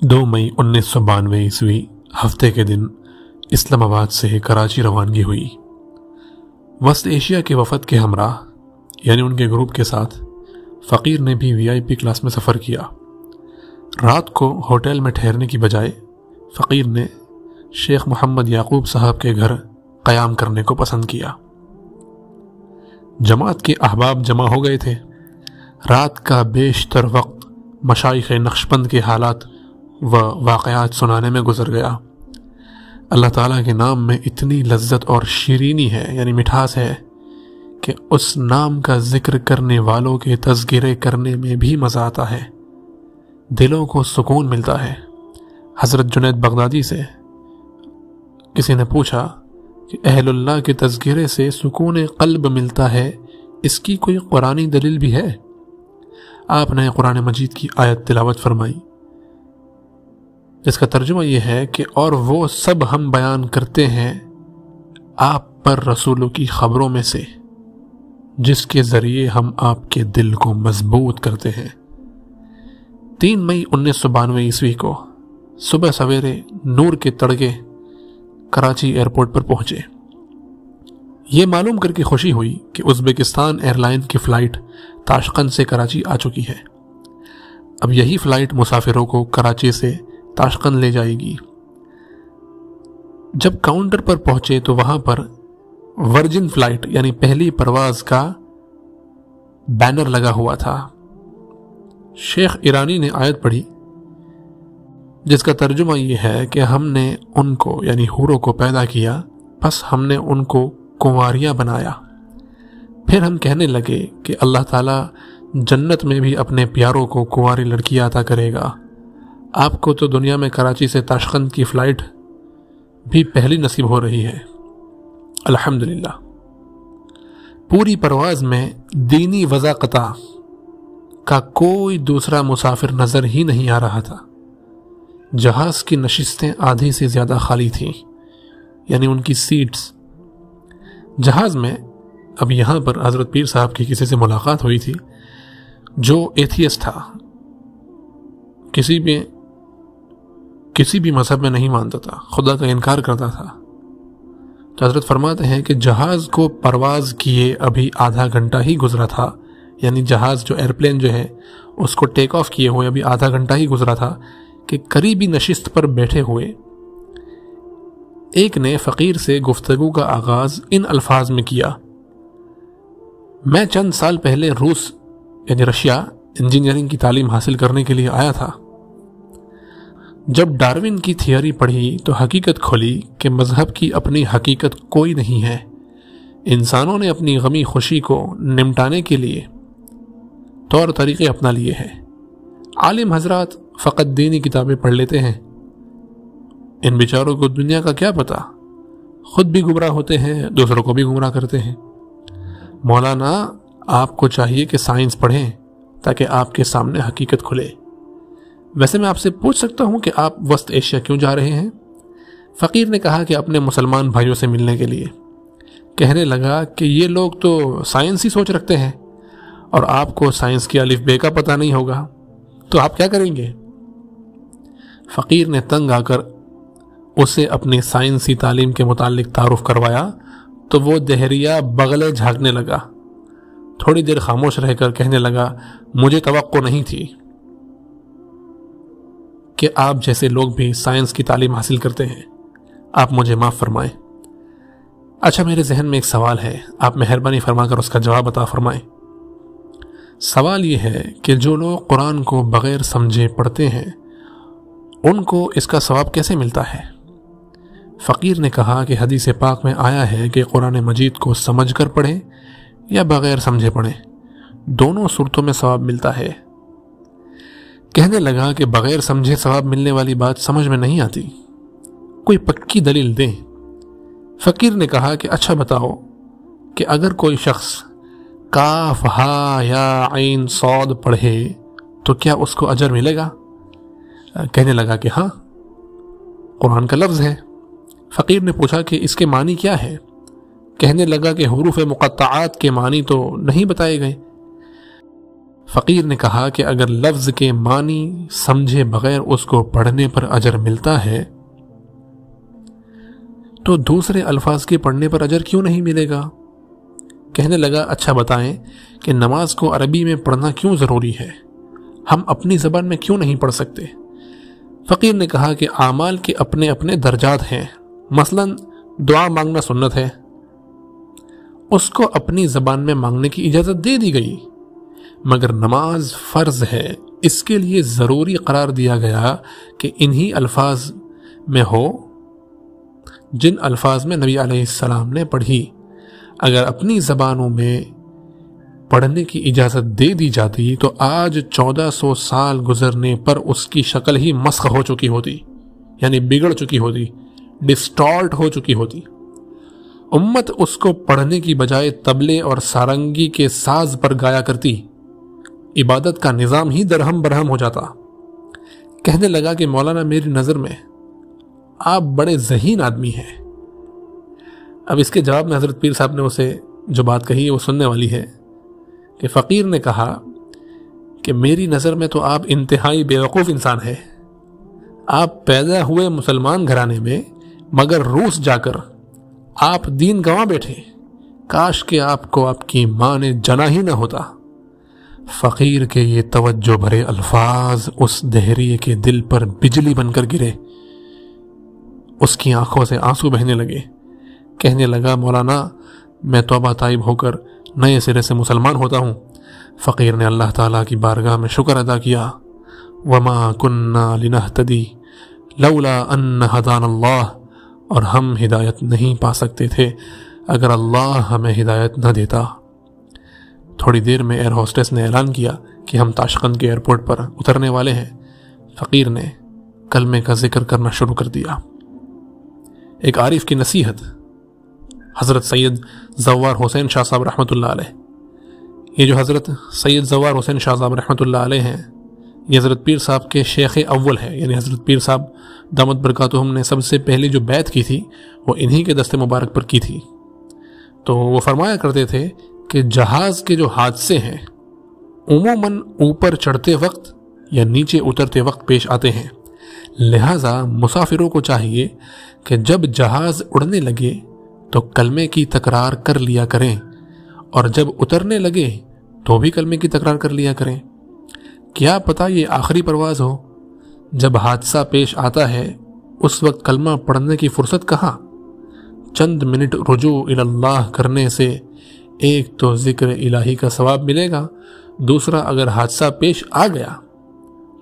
2 مئی 1992 عیسوی ہفتے کے دن اسلام آباد سے کراچی روانگی ہوئی۔ وسط ایشیا کے وفد کے ہمراہ یعنی ان کے گروپ کے ساتھ فقیر نے بھی VIP کلاس میں سفر کیا۔ رات کو ہوٹل میں ٹھہرنے کی بجائے فقیر نے شیخ محمد یعقوب صاحب کے گھر قیام کرنے کو پسند کیا۔ جماعت کے احباب جمع ہو گئے تھے۔ رات کا بیشتر وقت مشائخ نقشبند کے حالات و واقعات سنانے میں گزر گیا۔ اللہ تعالیٰ کے نام میں اتنی لذت اور شیرینی ہے یعنی مٹھاس ہے کہ اس نام کا ذکر کرنے والوں کے تذکرے کرنے میں بھی مزہ آتا ہے، دلوں کو سکون ملتا ہے۔ حضرت جنید بغدادی سے کسی نے پوچھا کہ اہل اللہ کے تذکرے سے سکون قلب ملتا ہے، اس کی کوئی قرآنی دلیل بھی ہے؟ آپ نے قرآن مجید کی آیت تلاوت فرمائی جس کا ترجمہ یہ ہے کہ اور وہ سب ہم بیان کرتے ہیں آپ پر رسولوں کی خبروں میں سے جس کے ذریعے ہم آپ کے دل کو مضبوط کرتے ہیں۔ 3 مئی 1992 عیسوی کو صبح سویرے نور کے تڑکے کراچی ایئرپورٹ پر پہنچے۔ یہ معلوم کر کے خوشی ہوئی کہ ازبکستان ایئر لائن کی فلائٹ تاشقند سے کراچی آ چکی ہے۔ اب یہی فلائٹ مسافروں کو کراچی سے تاشقند لے جائے گی۔ جب کاؤنٹر پر پہنچے تو وہاں پر ورجن فلائٹ یعنی پہلی پرواز کا بینر لگا ہوا تھا۔ شیخ ایرانی نے آیت پڑھی جس کا ترجمہ یہ ہے کہ ہم نے ان کو یعنی حوروں کو پیدا کیا، پس ہم نے ان کو کنواریاں بنایا۔ پھر ہم کہنے لگے کہ اللہ تعالیٰ جنت میں بھی اپنے پیاروں کو کنواری لڑکیاں عطا کرے گا۔ آپ کو تو دنیا میں کراچی سے تاشقند کی فلائٹ بھی پہلی نصیب ہو رہی ہے، الحمدللہ۔ پوری پرواز میں دینی وضاقتہ کا کوئی دوسرا مسافر نظر ہی نہیں آ رہا تھا۔ جہاز کی نشستیں آدھی سے زیادہ خالی تھیں یعنی ان کی سیٹس۔ جہاز میں اب یہاں پر حضرت پیر صاحب کی کسی سے ملاقات ہوئی تھی جو ایتھیسٹ تھا، کسی بھی مذہب میں نہیں مانتا تھا، خدا کا انکار کرتا تھا۔ تو حضرت فرماتے ہیں کہ جہاز کو پرواز کیے ابھی آدھا گھنٹہ ہی گزرا تھا، یعنی جہاز جو ایئرپلین جو ہے اس کو ٹیک آف کیے ہوئے ابھی آدھا گھنٹہ ہی گزرا تھا کہ قریبی نشست پر بیٹھے ہوئے ایک نے فقیر سے گفتگو کا آغاز ان الفاظ میں کیا: میں چند سال پہلے روس یعنی رشیا انجینئرنگ کی تعلیم حاصل کرنے کے لیے آیا تھا۔ جب ڈارون کی تھیوری پڑھی تو حقیقت کھولی کہ مذہب کی اپنی حقیقت کوئی نہیں ہے۔ انسانوں نے اپنی غمی خوشی کو نمٹانے کے لیے طور طریقے اپنا لیے ہیں۔ عالم حضرات فقط دینی کتابیں پڑھ لیتے ہیں، ان بیچاروں کو دنیا کا کیا پتہ، خود بھی گمراہ ہوتے ہیں، دوسروں کو بھی گمراہ کرتے ہیں۔ مولانا آپ کو چاہیے کہ سائنس پڑھیں تاکہ آپ کے سامنے حقیقت کھلے۔ ویسے میں آپ سے پوچھ سکتا ہوں کہ آپ وسط ایشیا کیوں جا رہے ہیں؟ فقیر نے کہا کہ اپنے مسلمان بھائیوں سے ملنے کے لیے۔ کہنے لگا کہ یہ لوگ تو سائنس ہی سوچ رکھتے ہیں اور آپ کو سائنس کی الف بے کا پتہ نہیں ہوگا، تو آپ کیا کریں گے؟ فقیر نے تنگ آ کر اسے اپنی سائنسی تعلیم کے متعلق تعارف کروایا تو وہ دہریہ بغلے جھانکنے لگا۔ تھوڑی دیر خاموش رہ کر کہنے لگا، مجھے توقع نہیں تھی کہ آپ جیسے لوگ بھی سائنس کی تعلیم حاصل کرتے ہیں، آپ مجھے معاف فرمائیں۔ اچھا، میرے ذہن میں ایک سوال ہے، آپ مہربانی فرما کر اس کا جواب عطا فرمائیں۔ سوال یہ ہے کہ جو لوگ قرآن کو بغیر سمجھے پڑھتے ہیں ان کو اس کا ثواب کیسے ملتا ہے؟ فقیر نے کہا کہ حدیث پاک میں آیا ہے کہ قرآن مجید کو سمجھ کر پڑھیں یا بغیر سمجھے پڑھیں، دونوں صورتوں میں ثواب ملتا ہے۔ کہنے لگا کہ بغیر سمجھے ثواب ملنے والی بات سمجھ میں نہیں آتی، کوئی پکی دلیل دیں۔ فقیر نے کہا کہ اچھا بتاؤ کہ اگر کوئی شخص کاف ہا یا عین صاد پڑھے تو کیا اس کو اجر ملے گا؟ کہنے لگا کہ ہاں، قرآن کا لفظ ہے۔ فقیر نے پوچھا کہ اس کے معنی کیا ہے؟ کہنے لگا کہ حروف مقطعات کے معنی تو نہیں بتائے گئے۔ فقیر نے کہا کہ اگر لفظ کے معنی سمجھے بغیر اس کو پڑھنے پر اجر ملتا ہے تو دوسرے الفاظ کے پڑھنے پر اجر کیوں نہیں ملے گا؟ کہنے لگا اچھا بتائیں کہ نماز کو عربی میں پڑھنا کیوں ضروری ہے؟ ہم اپنی زبان میں کیوں نہیں پڑھ سکتے؟ فقیر نے کہا کہ اعمال کے اپنے اپنے درجات ہیں، مثلا دعا مانگنا سنت ہے، اس کو اپنی زبان میں مانگنے کی اجازت دے دی گئی، مگر نماز فرض ہے، اس کے لیے ضروری قرار دیا گیا کہ انہی الفاظ میں ہو جن الفاظ میں نبی علیہ السلام نے پڑھی۔ اگر اپنی زبانوں میں پڑھنے کی اجازت دے دی جاتی تو آج 1400 سال گزرنے پر اس کی شکل ہی مسخ ہو چکی ہوتی، یعنی بگڑ چکی ہوتی، ڈسٹارٹ ہو چکی ہوتی۔ امت اس کو پڑھنے کی بجائے طبلے اور سارنگی کے ساز پر گایا کرتی، عبادت کا نظام ہی درہم برہم ہو جاتا۔ کہنے لگا کہ مولانا میری نظر میں آپ بڑے ذہین آدمی ہیں۔ اب اس کے جواب میں حضرت پیر صاحب نے اسے جو بات کہی وہ سننے والی ہے کہ فقیر نے کہا کہ میری نظر میں تو آپ انتہائی بیوقوف انسان ہیں۔ آپ پیدا ہوئے مسلمان گھرانے میں، مگر روس جا کر آپ دین گنوا بیٹھے، کاش کہ آپ کو آپ کی ماں نے جنا ہی نہ ہوتا۔ فقیر کے یہ توجہ بھرے الفاظ اس دہریے کے دل پر بجلی بن کر گرے، اس کی آنکھوں سے آنسو بہنے لگے۔ کہنے لگا مولانا میں توبہ تائب ہو کر نئے سرے سے مسلمان ہوتا ہوں۔ فقیر نے اللہ تعالیٰ کی بارگاہ میں شکر ادا کیا، وما کننا لنہتدی لولا ان ہدانا اللہ، اور ہم ہدایت نہیں پا سکتے تھے اگر اللہ ہمیں ہدایت نہ دیتا۔ تھوڑی دیر میں ایئر ہوسٹس نے اعلان کیا کہ ہم تاشقند کے ایئرپورٹ پر اترنے والے ہیں۔ فقیر نے کلمے کا ذکر کرنا شروع کر دیا۔ ایک عارف کی نصیحت، حضرت سید زوار حسین شاہ صاحب رحمۃ اللہ علیہ۔ یہ جو حضرت سید زوار حسین شاہ صاحب رحمۃ اللہ علیہ ہیں، یہ حضرت پیر صاحب کے شیخ اول ہے، یعنی حضرت پیر صاحب دامت برکاتہم نے سب سے پہلی جو بیعت کی تھی وہ انہی کے دست مبارک پر کی تھی۔ تو وہ فرمایا کرتے تھے کہ جہاز کے جو حادثے ہیں عموماً اوپر چڑھتے وقت یا نیچے اترتے وقت پیش آتے ہیں، لہٰذا مسافروں کو چاہیے کہ جب جہاز اڑنے لگے تو کلمے کی تکرار کر لیا کریں، اور جب اترنے لگے تو بھی کلمے کی تکرار کر لیا کریں۔ کیا پتہ یہ آخری پرواز ہو، جب حادثہ پیش آتا ہے اس وقت کلمہ پڑھنے کی فرصت کہاں؟ چند منٹ رجوع اللہ کرنے سے ایک تو ذکر الہی کا ثواب ملے گا، دوسرا اگر حادثہ پیش آ گیا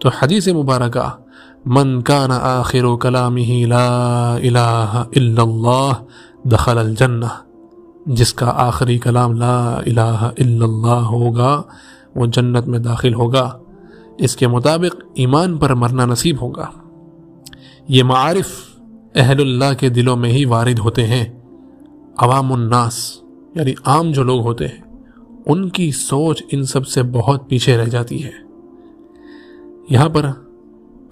تو حدیث مبارکہ من کان آخر کلامہ لا الہ الا اللہ دخل الجنہ، جس کا آخری کلام لا الہ الا اللہ ہوگا وہ جنت میں داخل ہوگا۔ اس کے مطابق ایمان پر مرنا نصیب ہوگا۔ یہ معارف اہل اللہ کے دلوں میں ہی وارد ہوتے ہیں۔ عوام الناس یعنی عام جو لوگ ہوتے ہیں ان کی سوچ ان سب سے بہت پیچھے رہ جاتی ہے۔ یہاں پر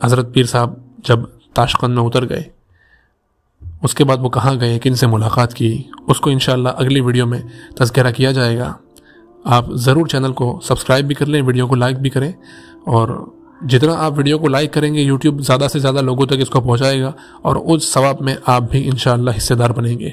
حضرت پیر صاحب جب تاشقند میں اتر گئے، اس کے بعد وہ کہاں گئے، کن سے ملاقات کی، اس کو انشاءاللہ اگلی ویڈیو میں تذکرہ کیا جائے گا۔ آپ ضرور چینل کو سبسکرائب بھی کر لیں، ویڈیو کو لائک بھی کریں، اور جتنا آپ ویڈیو کو لائک کریں گے یوٹیوب زیادہ سے زیادہ لوگوں تک اس کو پہنچائے گا، اور اس ثواب میں آپ بھی انشاءاللہ حصے دار بنیں گے۔